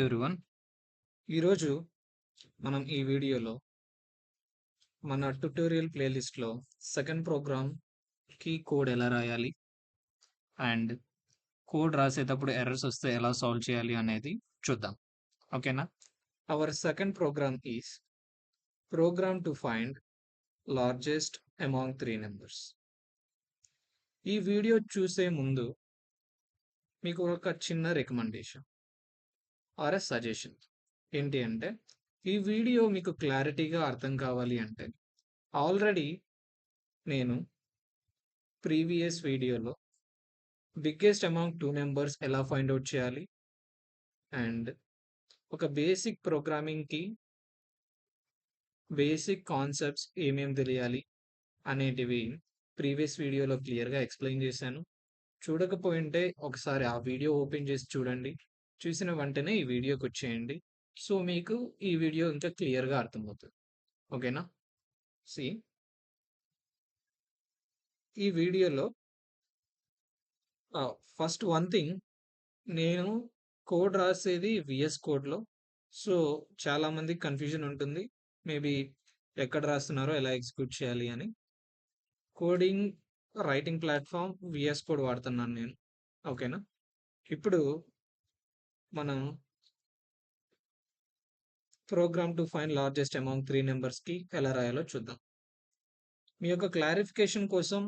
Everyone. ఈరోజు మనం ఈ వీడియోలో మన ట్యుటోరియల్ ప్లేలిస్ట్లో సెకండ్ ప్రోగ్రామ్కి కోడ్ ఎలా రాయాలి అండ్ కోడ్ రాసేటప్పుడు ఎర్రర్స్ వస్తే ఎలా సాల్వ్ చేయాలి అనేది చూద్దాం. ఓకేనా? Our second program is program to find largest among three numbers. ఈ వీడియో చూసే ముందు మీకు ఒక చిన్న రికమెండేషన్ ఆర్ ఎ సజెషన్ ఏంటి అంటే, ఈ వీడియో మీకు క్లారిటీగా అర్థం కావాలి అంటే ఆల్రెడీ నేను ప్రీవియస్ వీడియోలో బిగ్గెస్ట్ అమాంగ్ టూ నెంబర్స్ ఎలా ఫైండ్ అవుట్ చేయాలి అండ్ ఒక బేసిక్ ప్రోగ్రామింగ్కి బేసిక్ కాన్సెప్ట్స్ ఏమేమి తెలియాలి అనేటివి ప్రీవియస్ వీడియోలో క్లియర్గా ఎక్స్ప్లెయిన్ చేశాను. చూడకపోయింటే ఒకసారి ఆ వీడియో ఓపెన్ చేసి చూడండి. చూసిన వెంటనే ఈ వీడియోకి వచ్చేయండి. సో మీకు ఈ వీడియో ఇంకా క్లియర్గా అర్థమవుతుంది. ఓకేనా? సి ఈ వీడియోలో ఫస్ట్ వన్ థింగ్, నేను కోడ్ రాసేది విఎస్ కోడ్లో. సో చాలామంది కన్ఫ్యూజన్ ఉంటుంది, మేబీ ఎక్కడ రాస్తున్నారో ఎలా ఎగ్జిక్యూట్ చేయాలి అని. Coding writing platform VS code వాడుతున్నాను నేను. ఓకేనా? ఇప్పుడు మనం program to find largest among three నెంబర్స్కి ఎలా రాయాలో చూద్దాం. మీ యొక్క క్లారిఫికేషన్ కోసం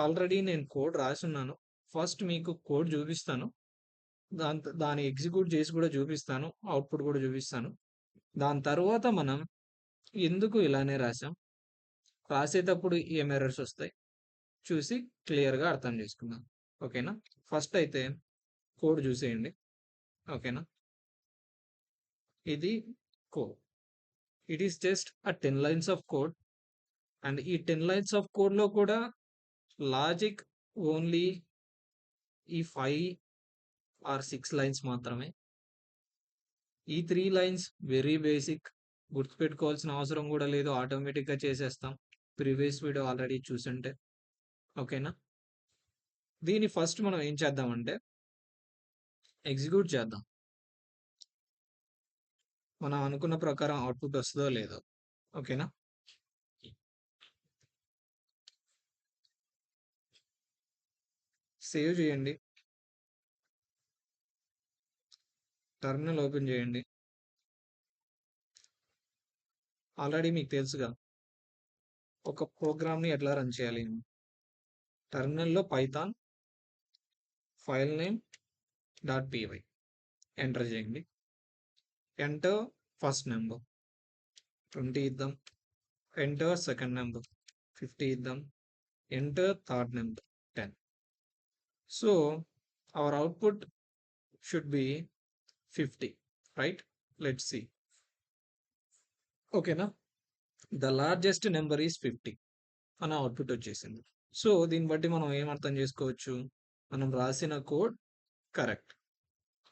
ఆల్రెడీ నేను కోడ్ రాసున్నాను. ఫస్ట్ మీకు కోడ్ చూపిస్తాను, దాన్ని ఎగ్జిక్యూట్ చేసి కూడా చూపిస్తాను, అవుట్పుట్ కూడా చూపిస్తాను. దాని తర్వాత మనం ఎందుకు ఇలానే రాసాం, రాసేటప్పుడు ఏం ఎర్రర్స్ వస్తాయి చూసి క్లియర్గా అర్థం చేసుకుందాం. ఓకేనా? ఫస్ట్ అయితే కోడ్ చూసేయండి. ఓకేనా? ఇది code. It is just a 10 lines of code and ఈ 10 లైన్స్ ఆఫ్ కోడ్లో కూడా లాజిక్ ఓన్లీ ఈ 5 ఆర్ 6 లైన్స్ మాత్రమే. ఈ 3 లైన్స్ వెరీ బేసిక్, గుర్తుపెట్టుకోవాల్సిన అవసరం కూడా లేదు, ఆటోమేటిక్గా చేసేస్తాం ప్రీవియస్ వీడియో ఆల్రెడీ చూసుంటే. ఓకేనా? దీన్ని ఫస్ట్ మనం ఏం చేద్దామంటే ఎగ్జిక్యూట్ చేద్దాం. మనం అనుకున్న ప్రకారం అవుట్పుట్ వస్తుందో లేదో. ఓకేనా? సేవ్ చేయండి, టర్మినల్ ఓపెన్ చేయండి. ఆల్రెడీ మీకు తెలుసుగా ఒక ప్రోగ్రామ్ని ఎట్లా రన్ చేయాలి. టర్మినల్లో Python file name .py enter చేయండి. ఎంటర్ ఫస్ట్ నెంబర్ 20 ఇద్దాం. ఎంటర్ సెకండ్ నెంబర్ 50 ఇద్దాం. Enter third number 10. So our output should be 50, right? Let's see. ఓకేనా? ద లార్జెస్ట్ నెంబర్ ఈస్ 50 అని అవుట్పుట్ వచ్చేసింది. సో దీన్ని బట్టి మనం ఏం అర్థం చేసుకోవచ్చు, మనం రాసిన కోడ్ కరెక్ట్,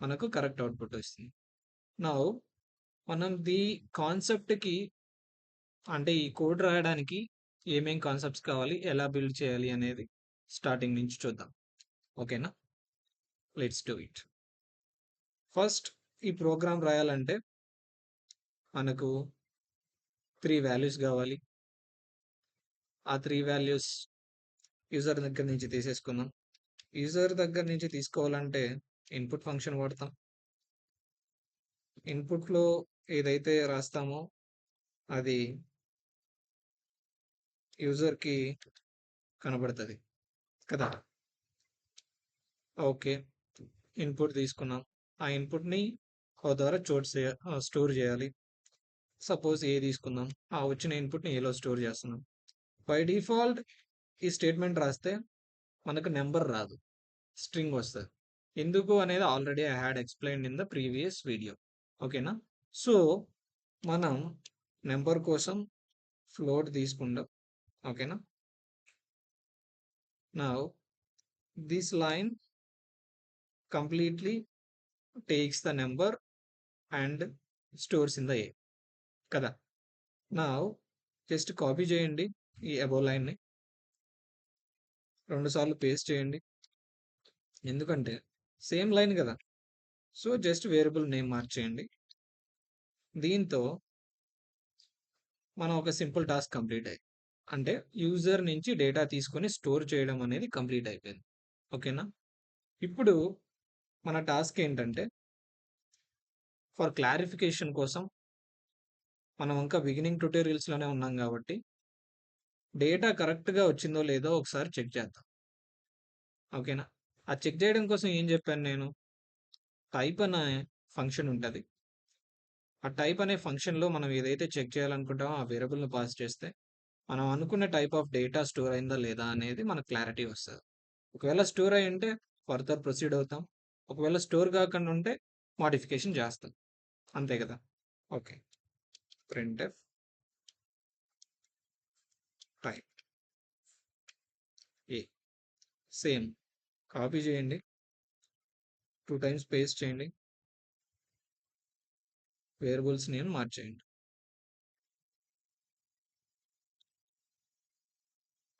మనకు కరెక్ట్ అవుట్పుట్ వస్తుంది. నౌ మనం కాన్సెప్ట్కి అంటే ఈ కోడ్ రాయడానికి ఏమేం కాన్సెప్ట్స్ కావాలి, ఎలా బిల్డ్ చేయాలి అనేది స్టార్టింగ్ నుంచి చూద్దాం. ఓకేనా? Let's do it. ఫస్ట్ ఈ ప్రోగ్రామ్ రాయాలంటే మనకు 3 వాల్యూస్ కావాలి. ఆ 3 వాల్యూస్ యూజర్ దగ్గర నుంచి తీసేసుకుందాం. యూజర్ దగ్గర నుంచి తీసుకోవాలంటే ఇన్పుట్ ఫంక్షన్ వాడతాం. ఇన్పుట్లో ఏదైతే రాస్తామో అది యూజర్కి కనబడుతుంది కదా. ఓకే, ఇన్పుట్ తీసుకున్నాం. ఆ ఇన్పుట్ని ఒక ద్వారా స్టోర్ చేయాలి. సపోజ్ ఏ తీసుకుందాం, ఆ వచ్చిన ఇన్పుట్ని ఏలో స్టోర్ చేస్తున్నాం. బై డిఫాల్ట్ ఈ స్టేట్మెంట్ రాస్తే మనకు నెంబర్ రాదు, స్ట్రింగ్ వస్తుంది. ఎందుకు అనేది already I had explained in the previous video. ఓకేనా? సో మనం నెంబర్ కోసం ఫ్లోట్ తీసుకుందాం. ఓకేనా? Now this line completely takes the number and stores in the A కదా. నా జస్ట్ కాపీ చేయండి ఈ అబోవ్ లైన్ని, 2 సార్లు పేస్ట్ చేయండి, ఎందుకంటే సేమ్ లైన్ కదా. సో జస్ట్ వేరియబుల్ నేమ్ మార్చేయండి. దీంతో మనం ఒక సింపుల్ టాస్క్ కంప్లీట్ అయ్యి, అంటే యూజర్ నుంచి డేటా తీసుకొని స్టోర్ చేయడం అనేది కంప్లీట్ అయిపోయింది. ఓకేనా? ఇప్పుడు మన టాస్క్ ఏంటంటే, ఫర్ క్లారిఫికేషన్ కోసం మనం ఇంకా బిగినింగ్ ట్యుటోరియల్స్లోనే ఉన్నాం కాబట్టి డేటా కరెక్ట్గా వచ్చిందో లేదో ఒకసారి చెక్ చేద్దాం. ఓకేనా? ఆ చెక్ చేయడం కోసం ఏం చెప్పాను నేను? టైప్ అనే ఫంక్షన్ ఉంటుంది. ఆ టైప్ అనే ఫంక్షన్లో మనం ఏదైతే చెక్ చేయాలనుకుంటామో ఆ వేరియబుల్ని పాస్ చేస్తే మనం అనుకున్న టైప్ ఆఫ్ డేటా స్టోర్ అయిందా లేదా అనేది మనకు క్లారిటీ వస్తుంది. ఒకవేళ స్టోర్ అయి ఉంటే ఫర్దర్ ప్రొసీడ్ అవుతాం. ఒకవేళ స్టోర్ కాకుండా ఉంటే మాడిఫికేషన్ చేస్తాం. అంతే కదా? ఓకే. ప్రింట్ఎఫ్ టైప్ ఏ సేమ్ కాపీ చేయండి, 2 టైమ్స్ పేస్ట్ చేయండి, వేరియబుల్స్ నేమ్ మార్చేయండి.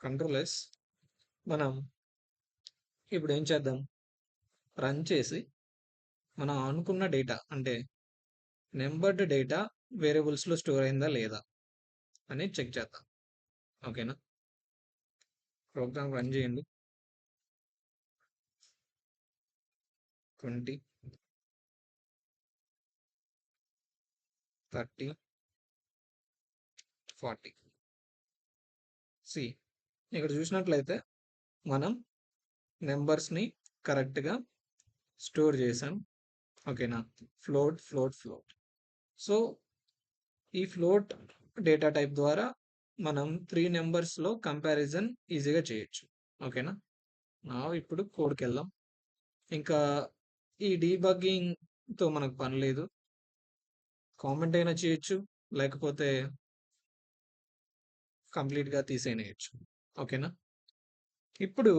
Control S. మనం ఇప్పుడు ఏం చేద్దాం? రన్ చేసి మనం అనుకున్న డేటా అంటే నెంబర్డ్ డేటా వేరియబుల్స్లో స్టోర్ అయిందా లేదా అని చెక్ చేద్దాం. ఓకేనా? ప్రోగ్రామ్ రన్ చేయండి. 20, 30, 40. సి ఇక్కడ చూసినట్లయితే మనం నెంబర్స్ని కరెక్ట్గా స్టోర్ చేసాం. ఓకేనా? Float float float. సో ఈ ఫ్లోట్ డేటా టైప్ ద్వారా మనం 3 నెంబర్స్లో కంపారిజన్ ఈజీగా చేయొచ్చు. ఓకేనా? ఇప్పుడు కోడ్కి వెళ్దాం. ఇంకా ఈ డీబగ్గింగ్తో మనకు పని లేదు. కామెంట్ అయినా చేయొచ్చు, లేకపోతే కంప్లీట్గా తీసేయచ్చు. ఓకేనా? ఇప్పుడు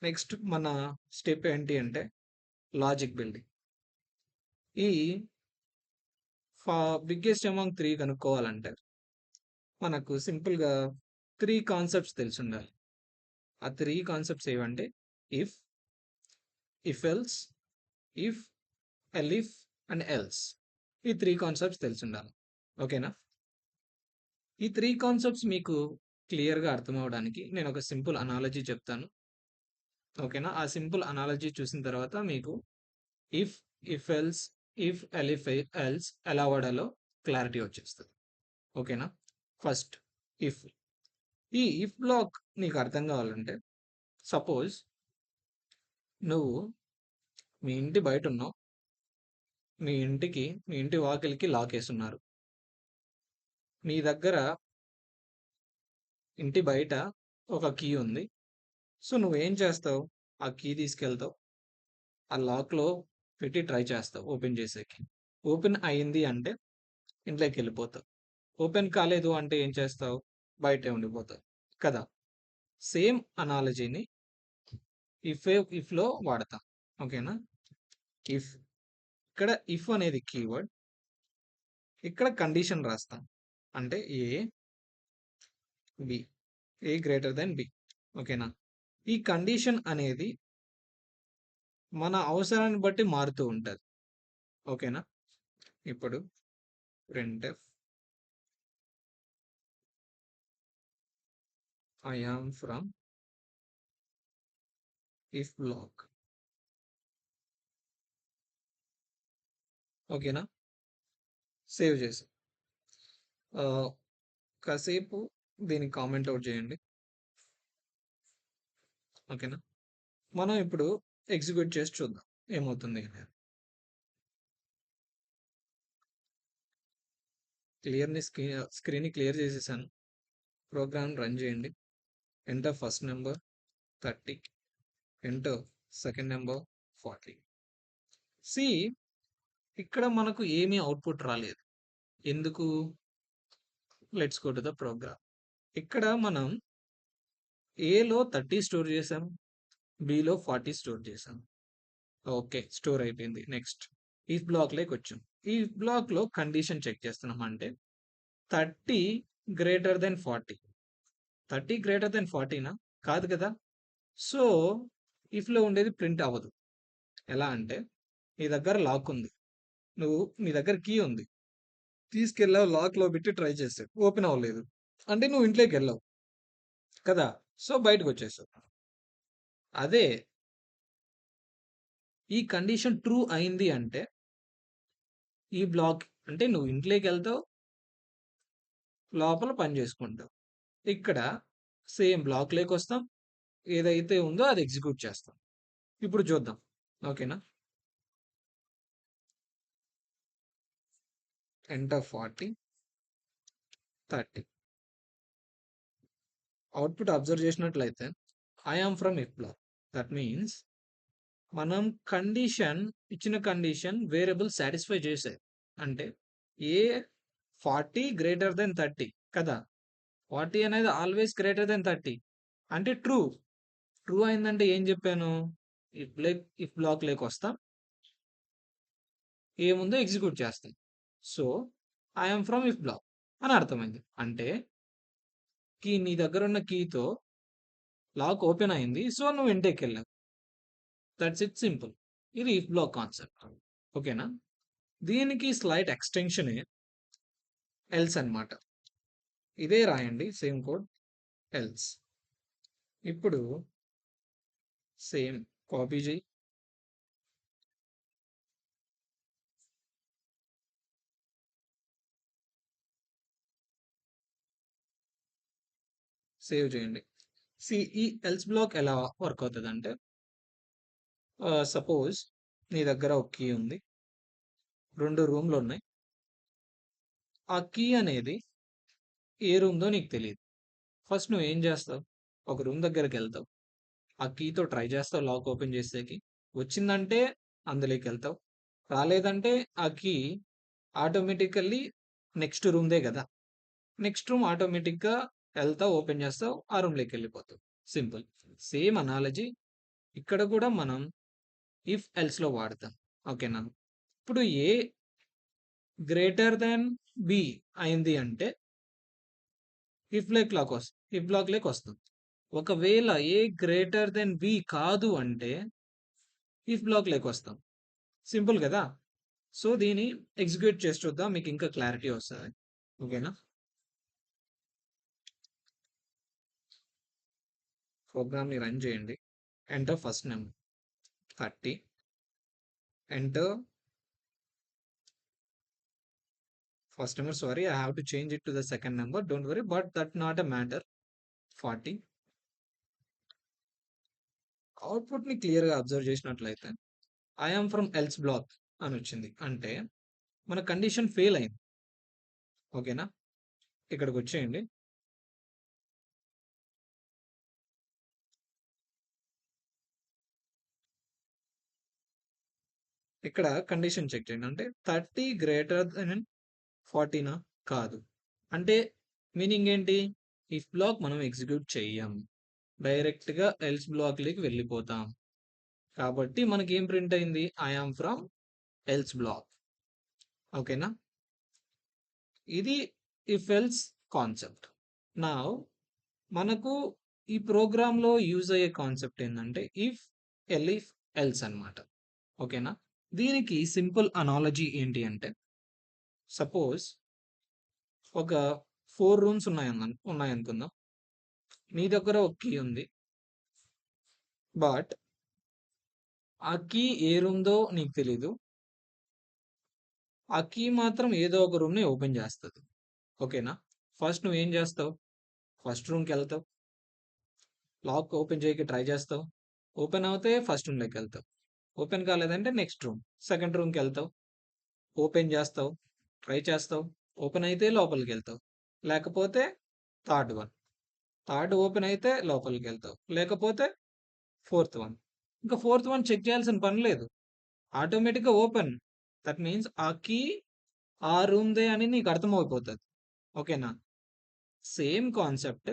నెక్స్ట్ మన స్టెప్ ఏంటి అంటే లాజిక్ బిల్డింగ్. ఈ బిగ్గెస్ట్ అమాంగ్ 3 కనుక్కోవాలంటే మనకు సింపుల్గా 3 కాన్సెప్ట్స్ తెలిసి ఉండాలి. ఆ 3 కాన్సెప్ట్స్ ఏవంటే if, if else, if, elif and else. ఈ 3 కాన్సెప్ట్స్ తెలిసి ఉండాలి. ఓకేనా? ఈ 3 కాన్సెప్ట్స్ మీకు క్లియర్గా అర్థం అవడానికి నేను ఒక సింపుల్ అనాలజీ చెప్తాను. ఓకేనా? ఆ సింపుల్ అనాలజీ చూసిన తర్వాత మీకు if, if else, if, elif, else ఎలా వాడాలో క్లారిటీ వచ్చేస్తుంది. ఓకేనా? First if. ఈ ఇఫ్ బ్లాక్ నీకు అర్థం కావాలంటే సపోజ్ నువ్వు మీ ఇంటి బయట ఉన్నావు, మీ ఇంటి వాకిలికి లాక్ వేస్తున్నారు. నీ దగ్గర ఇంటి బయట ఒక కీ ఉంది. సో నువ్వేం చేస్తావు? ఆ కీ తీసుకెళ్తావు, ఆ లాక్లో పెట్టి ట్రై చేస్తావు ఓపెన్ చేసేకి. ఓపెన్ అయింది అంటే ఇంట్లోకి వెళ్ళిపోతావు. ఓపెన్ కాలేదు అంటే ఏం చేస్తావు? బయటే ఉండిపోతావు కదా? సేమ్ అనాలజీని ఇఫ్లో వాడతాం. ఓకేనా? ఇఫ్, ఇక్కడ ఇఫ్ అనేది కీవర్డ్, ఇక్కడ కండిషన్ రాస్తాం. అంటే A B, A greater than B. ఓకేనా? ఈ కండిషన్ అనేది మన అవసరాన్ని బట్టి మారుతూ ఉంటుంది. ఓకేనా? ఇప్పుడు printf I am from if block. ఓకేనా? సేవ్ చేసి కాసేపు దీన్ని కామెంట్ అవుట్ చేయండి. ఓకేనా? మనం ఇప్పుడు ఎగ్జిక్యూట్ చేసి చూద్దాం ఏమవుతుంది అనేది. స్క్రీన్ని క్లియర్ చేసేసాను. ప్రోగ్రామ్ రన్ చేయండి. Enter first number 30, enter second number 40. See ఇక్కడ మనకు ఏమీ అవుట్పుట్ రాలేదు. ఎందుకు? Let's go to the program. ఇక్కడ మనం ఏలో 30 స్టోర్ చేసాం, బిలో 40 స్టోర్ చేసాం. ఓకే, స్టోర్ అయిపోయింది. నెక్స్ట్ ఈ బ్లాక్లోకి వచ్చాం. ఈ బ్లాక్లో కండిషన్ చెక్ చేస్తున్నాం. అంటే 30 గ్రేటర్ దెన్ 40. 30 గ్రేటర్ దెన్ 40నా? కాదు కదా? సో ఇఫ్లో ఉండేది ప్రింట్ అవ్వదు. ఎలా అంటే నీ దగ్గర లాక్ ఉంది. నీ దగ్గర కీ ఉంది. తీసుకెళ్ళావు, లాక్‌లో పెట్టి ట్రై చేసావు. ఓపెన్ అవ్వలేదు. అంటే నువ్వు ఇంట్లోకెళ్ళావు కదా! సో, బయటకొచ్చేసావు. అదే ఈ కండిషన్ ట్రూ అయింది అంటే, ఈ బ్లాక్ అంటే నువ్వు ఇంట్లోకెళ్తావు, లోపల పని చేసుకుంటావు. ఇక్కడ సేమ్ బ్లాక్‌లోకొస్తాం. ఏదైతే ఉందో అది ఎగ్జిక్యూట్ చేస్తాం. ఇప్పుడు చూద్దాం. ఓకేనా? ఎంటర్ 40, 30. అవుట్‌పుట్ అబ్జర్వ్ చేసినట్లయితే I am from if block. That means మనం ఇచ్చిన కండిషన్ వేరియబుల్ సాటిస్ఫై చేసాయి. అంటే ఏ 40 గ్రేటర్ దెన్ 30 కదా! 40 అనేది ఆల్వేస్ గ్రేటర్ దెన్ 30 అంటే ట్రూ. ట్రూ అయిందంటే ఏం చెప్పాను? ఇఫ్ బ్లాక్ లేకొస్తాం. ఏముందో ఎగ్జిక్యూట్ చేస్తాం. So, I am from if block అని అర్థమైంది. అంటే నీ దగ్గరున్న కీతో లాక్ ఓపెన్ అయింది. సో, నువ్వు ఇంటేకెళ్ళావు. That's it, simple. ఇది ఇఫ్ బ్లాక్ కాన్సెప్ట్. ఓకేనా? దీనికి స్లైట్ ఎక్స్టెన్షనే ఎల్స్ అన్నమాట. ఇదే రాయండి సేమ్ కోడ్ ఎల్స్. ఇప్పుడు సేమ్ కాపీ చేయి. సేవ్ చేయండి. ఈ ఎల్స్ బ్లాక్ ఎలా వర్క్ అవుతదంటే, సపోజ్ నీ దగ్గర ఒక కీ ఉంది. 2 రూమ్‌లున్నాయి. ఆ కీ అనేది ఏ రూమ్‌దో నీకు తెలీదు. ఫస్ట్ నువ్వేం చేస్తావు? ఒక రూమ్ దగ్గరికెళ్తావు. ఆ కీతో ట్రై చేస్తావు లాక్ ఓపెన్ చేసేకి. వచ్చిందంటే అందులోకెళ్తావు. రాలేదంటే ఆ కీ ఆటోమేటికల్లీ నెక్స్ట్ రూమ్‌దే గదా! నెక్స్ట్ రూమ్ ఆటోమేటిక్‌గా ఎళ్తావు, ఓపెన్ చేస్తావు, ఆ రూమ్‌లోకెళ్ళిపోతావు. సింపుల్. సేమ్ అనాలజీ ఇక్కడ కూడా మనం ఇఫ్ ఎల్స్‌లో వాడతాం. ఓకేనా? ఇప్పుడు ఏ గ్రేటర్ థాన్ బి అయింది అంటే ఇఫ్ బ్లాక్‌లోకొస్తుంది. ఒకవేళ ఏ గ్రేటర్ థాన్ బి కాదు అంటే ఇఫ్ బ్లాక్‌లోకొస్తాం. సింపుల్ గదా! సో, దీన్ని ఎగ్జిక్యూట్ చేసి చూద్దాం. మీకు ఇంకా క్లారిటీ వస్తది. ఓకేనా? ప్రోగ్రామ్‌ని రన్ చేయండి. Enter first number 30. Enter first number. Sorry, I have to change it to the second number. Don't worry, but that not a matter. 40. Output ని క్లియర్ గా అబ్జర్వ్ చేసినట్లయితే I am from else black అని వచ్చింది. అంటే మన condition fail అయింది. ఓకేనా? ఇక్కడికి వచ్చేయండి. ఇక్కడ కండిషన్ చెక్ చేయండి. అంటే 30 గ్రేటర్ దెన్ 40 కాదు. అంటే మీనింగ్ ఏంటి? ఇఫ్ బ్లాక్ మనం ఎగ్జిక్యూట్ చెయ్యం. డైరెక్ట్ గా ఎల్స్ బ్లాక్ లోకి వెళ్ళిపోతాం. కాబట్టి మనకి ఏం ప్రింట్ అయింది? I am from else black. ఓకేనా? ఇది ఇఫ్ ఎల్స్ కాన్సెప్ట్. నౌ మనకు ఈ ప్రోగ్రామ్ లో యూజ్ అయ్యే కాన్సెప్ట్ ఏంటంటే ఇఫ్ ఎల్స్ అన్నమాట. ఓకేనా? దీనికి సింపుల్ అనాలజీ ఏంటి అంటే, సపోజ్ ఒక 4 రూమ్స్ ఉన్నాయనుకుందాం. నీ దగ్గర ఒక కీ ఉంది. బట్ ఆ కీ ఏ రూమ్‌దో నీకు తెలీదు. ఆ కీ మాత్రం ఏదో ఒక రూమ్‌ని ఓపెన్ చేస్తది. ఓకేనా? ఫస్ట్ నువ్వేం చేస్తావు? ఫస్ట్ రూమ్‌కెళ్తావు. లాక్ ఓపెన్ చేయకి ట్రై చేస్తావు. ఓపెన్ అవుతే ఫస్ట్ రూమ్‌లోకెళ్తావు. ఓపెన్ కాలేదంటే నెక్స్ట్ రూమ్. సెకండ్ రూమ్‌కెళ్తావు. ఓపెన్ చేస్తావు. ట్రై చేస్తావు. ఓపెన్ అయితే లోపలికెళ్తావు. లేకపోతే థర్డ్ వన్. థర్డ్ ఓపెన్ అయితే లోపలికెళ్తావు. లేకపోతే ఫోర్త్ వన్. ఇంకా ఫోర్త్ వన్ చెక్ చేయాల్సిన పని లేదు. ఆటోమేటిక్‌గా ఓపెన్. దట్ మీన్స్ ఆ కీ ఆ రూమ్‌దే అని నీకు అర్థమైపోతది. ఓకేనా? సేమ్ కాన్సెప్ట్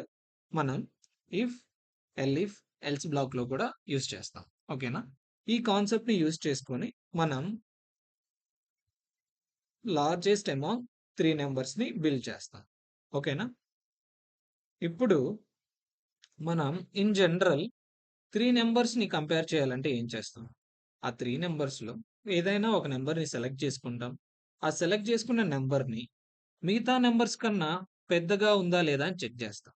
మనం ఇఫ్, ఎల్ఇఫ్, ఎల్స్ బ్లాక్‌లో కూడా యూజ్ చేస్తాం. ఓకేనా? ఈ కాన్సెప్ట్‌ని యూజ్ చేసుకొని మనం లార్జెస్ట్ అమాంగ్ 3 నంబర్స్‌ని బిల్డ్ చేస్తాం. ఓకేనా? ఇప్పుడు మనం ఇన్ జనరల్ 3 నంబర్స్‌ని కంపేర్ చేయాలంటే ఏం చేస్తాం? ఆ 3 నంబర్స్‌లో ఏదైనా ఒక నెంబర్‌ని సెలెక్ట్ చేసుకుంటాం. ఆ సెలెక్ట్ చేసుకున్న నెంబర్‌ని మిగతా నంబర్స్ కన్నా పెద్దగా ఉందా లేదా అని చెక్ చేస్తాం.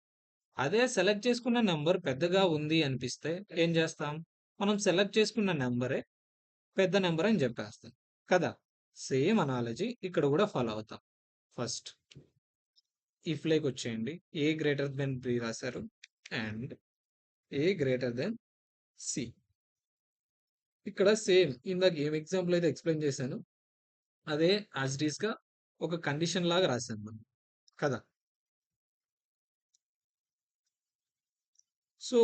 అదే సెలెక్ట్ చేసుకున్న నంబర్ పెద్దగా ఉంది అనిపిస్తే ఏం చేస్తాం? మనం సెలెక్ట్ చేసుకున్న నంబరే పెద్ద నంబర్ అని చెప్పేస్తాం. కదా! సేమ్ అనాలజీ ఇక్కడ కూడా ఫాలో అవుతాం. ఫస్ట్ ఇఫ్ వచ్చేయండి. ఏ గ్రేటర్ దెన్ బి రాశారు and A greater than C. ఇక్కడ సేమ్ ఇందాక ఏం ఎగ్జాంపుల్ అయితే ఎక్స్‌ప్లెయిన్ చేశానో అదే యాజ్ ఇట్ ఈస్‌గా ఒక కండిషన్ లాగా రాసాం మనం. కదా! సో,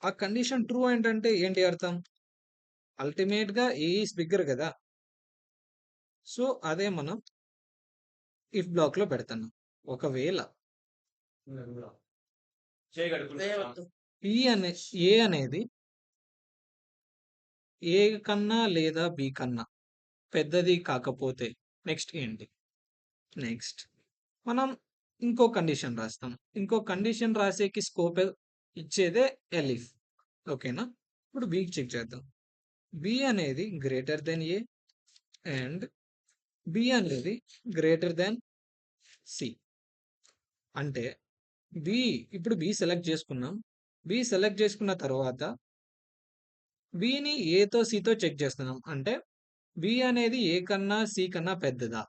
ఆ కండిషన్ ట్రూ ఏంటంటే ఏంటి అర్థం? అల్టిమేట్‌గా ఏ ఈస్ బిగ్గర్ గదా! సో, అదే మనం ఇఫ్ బ్లాక్‌లో పెడుతున్నాం. ఒకవేళ ఈ అనే ఏ అనేది ఏ కన్నా లేదా బి కన్నా పెద్దది కాకపోతే నెక్స్ట్ ఏంటి? నెక్స్ట్ మనం ఇంకో కండిషన్ రాస్తాం. ఇంకో కండిషన్ రాసేకి స్కోప్ ఇచ్చేదే ఎలిఫ్. ఓకేనా? ఇప్పుడు బికి చెక్ చేద్దాం. బి అనేది greater than A and B అనేది గ్రేటర్ దెన్ సి. అంటే బి ఇప్పుడు బి సెలెక్ట్ చేసుకున్నాం. బి సెలెక్ట్ చేసుకున్న తర్వాత బిని ఏతో సితో చెక్ చేస్తున్నాం. అంటే బి అనేది ఏ కన్నా సి కన్నా పెద్దదా?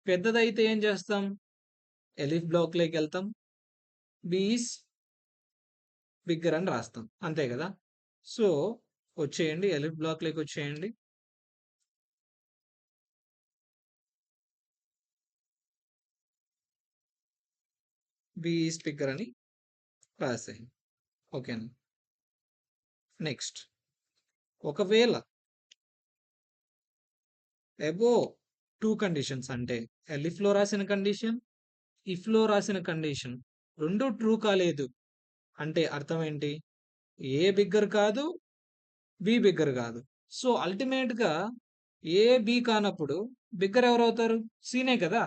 పెద్దదైతే ఏం చేస్తాం? ఎలిఫ్ బ్లాక్‌లోకి వెళ్తాం. బి ఈస్ బిగ్గర్ అని రాస్తాం. అంతే కదా! సో, వచ్చేయండి ఎలిఫ్ బ్లాక్‌లోకి వచ్చేయండి. బి ఈస్ బిగ్గర్ అని రాసేయండి. ఓకేనా? నెక్స్ట్ ఒకవేళ అబోవ్ 2 కండిషన్స్ అంటే ఎలిఫ్‌లో రాసిన కండిషన్, ఇఫ్‌లో రాసిన కండిషన్ 2 ట్రూ కాలేదు అంటే అర్థం ఏంటి? ఏ బిగ్గర్ కాదు, బి బిగ్గర్ కాదు. సో, అల్టిమేట్‌గా ఏ, బి కానప్పుడు బిగ్గర్ ఎవరవుతారు? సినే కదా!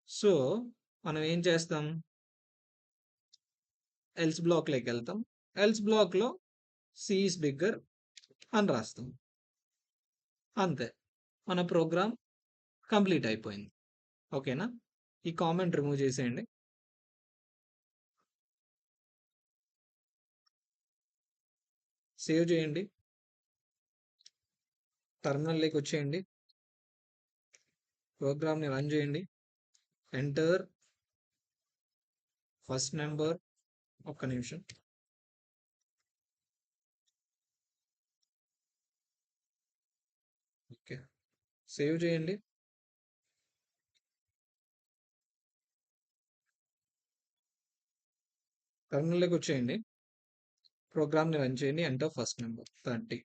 సో, మనం ఏం చేస్తాం? ఎల్స్ బ్లాక్‌లోకెళ్తాం. ఎల్స్ బ్లాక్‌లో సి ఈస్ బిగ్గర్ అని రాస్తాం. అంతే. మన ప్రోగ్రామ్ కంప్లీట్ అయిపోయింది. ఓకేనా? ఈ కామెంట్ రిమూవ్ చేసేయండి. సేవ్ చేయండి. టెర్మినల్‌లోకి వచ్చేయండి. ప్రోగ్రామ్‌ని రన్ చేయండి. Enter first number. ఒక్క నిమిషం. ఓకే. సేవ్ చేయండి. టెర్మినల్‌లోకి వచ్చేయండి. ప్రోగ్రామ్‌ని రన్ చేయండి. Enter first number 30.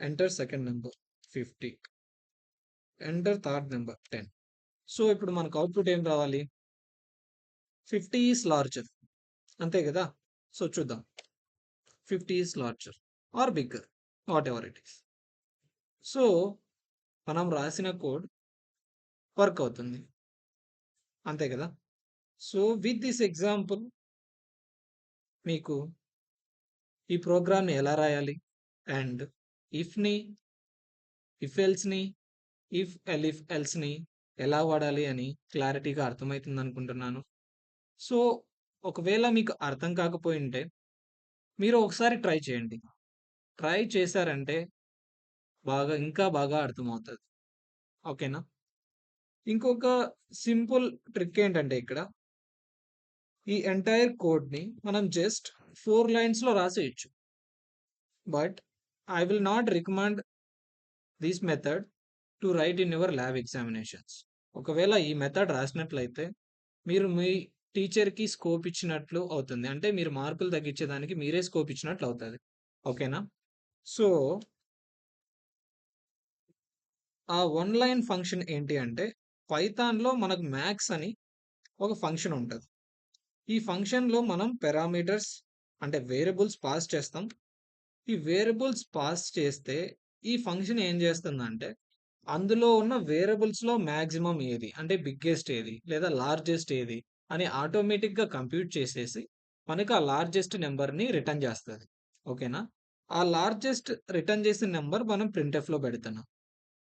Enter second number 50. Enter third number 10. So, ఇప్పుడు మనకు అవుట్‌పుట్ ఏం రావాలి? 50 ఈస్ లార్జర్. అంతే కదా! సో, చూద్దాం. 50 is larger or bigger whatever it is. So, మనం రాసిన కోడ్ వర్క్ అవుతుంది. అంతే కదా! సో, విత్ దిస్ ఎగ్జాంపుల్ మీకు ఈ ప్రోగ్రామ్‌ని ఎలా రాయాలి అండ్ ఇఫ్‌ని, ఇఫ్ ఎల్స్‌ని, ఇఫ్ ఎలిఫ్ ఎల్స్‌ని ఎలా వాడాలి అని క్లారిటీగా అర్థమైతుందనుకుంటున్నాను. సో, ఒకవేళ మీకు అర్థం కాకపోయుంటే మీరు ఒకసారి ట్రై చేయండి. ట్రై చేశారంటే ఇంకా బాగా అర్థమవుతది. ఓకేనా? ఇంకొక సింపుల్ ట్రిక్ ఏంటంటే ఇక్కడ ఈ ఎంటైర్ కోడ్‌ని మనం జస్ట్ 4 లైన్స్‌లో రాసేయొచ్చు. But I will not recommend this method to write in your lab examinations. ఒకవేళ ఈ మెథడ్ రాసినట్లయితే మీరు మీ టీచర్‌కి స్కోప్ ఇచ్చినట్లు అవుతుంది. అంటే మీరు మార్కులు తగ్గించేదానికి మీరే స్కోప్ ఇచ్చినట్లు అవుతది. ఓకేనా? సో, ఆ వన్ లైన్ ఫంక్షన్ ఏంటి అంటే పైథాన్‌లో మనకు మ్యాక్స్ అని ఒక ఫంక్షన్ ఉంటది. ఈ ఫంక్షన్‌లో మనం పారామీటర్స్ అంటే వేరియబుల్స్ పాస్ చేస్తాం. ఈ వేరియబుల్స్ పాస్ చేస్తే ఈ ఫంక్షన్ ఏం చేస్తుందంటే అందులో ఉన్న వేరియబుల్స్‌లో మాక్సిమం ఏది? అంటే బిగ్గెస్ట్ ఏది? లేదా లార్జెస్ట్ ఏది? అని ఆటోమేటిక్‌గా కంప్యూట్ చేసేసి మనకు ఆ లార్జెస్ట్ నంబర్‌ని రిటర్న్ చేస్తది. ఓకేనా? ఆ లార్జెస్ట్ రిటర్న్ చేసిన నంబర్ మనం ప్రింట్ఎఫ్‌లో పెడుతున్నాం.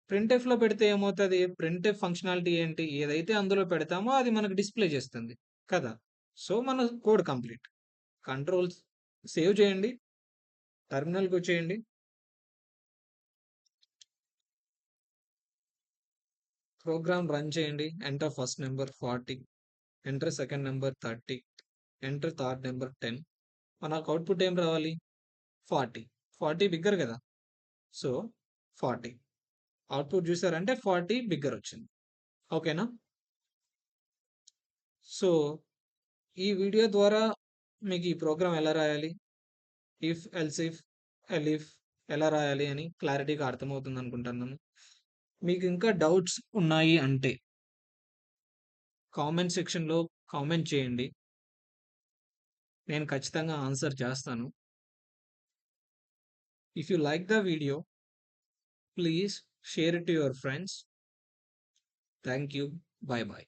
ప్రింట్ఎఫ్‌లో పెడితే ఏమవుతది? ప్రింట్ఎఫ్ ఫంక్షనాలిటీ ఏంటి? ఏదైతే అందులో పెడతామో అది మనకు డిస్‌ప్లే చేస్తుంది కదా! సో, మన కోడ్ కంప్లీట్. కంట్రోల్స్ సేవ్ చేయండి. టెర్మినల్‌కొచ్చేయండి. ప్రోగ్రామ్ రన్ చేయండి. Enter first number 40, enter second number 30, enter third number 10. మనకు అవుట్‌పుట్ ఏం రావాలి? 40. 40 బిగ్గర్ కదా! సో, 40. అవుట్‌పుట్ చూసారంటే 40 బిగ్గర్ వచ్చింది. ఓకేనా? సో, ఈ వీడియో ద్వారా మీకు ఈ ప్రోగ్రామ్ ఎలా రాయాలి? ఇఫ్, ఎల్స్ ఇఫ్, ఎలిఫ్ ఎలా రాయాలి అని క్లారిటీగా అర్థమవుతుంది అనుకుంటున్నాను. మీకు ఇంకా డౌట్స్ ఉన్నాయి అంటే కామెంట్ సెక్షన్‌లో కామెంట్ చేయండి. నేను ఖచ్చితంగా ఆన్సర్ చేస్తాను. If you like the video, please share it to your friends. Thank you. By by.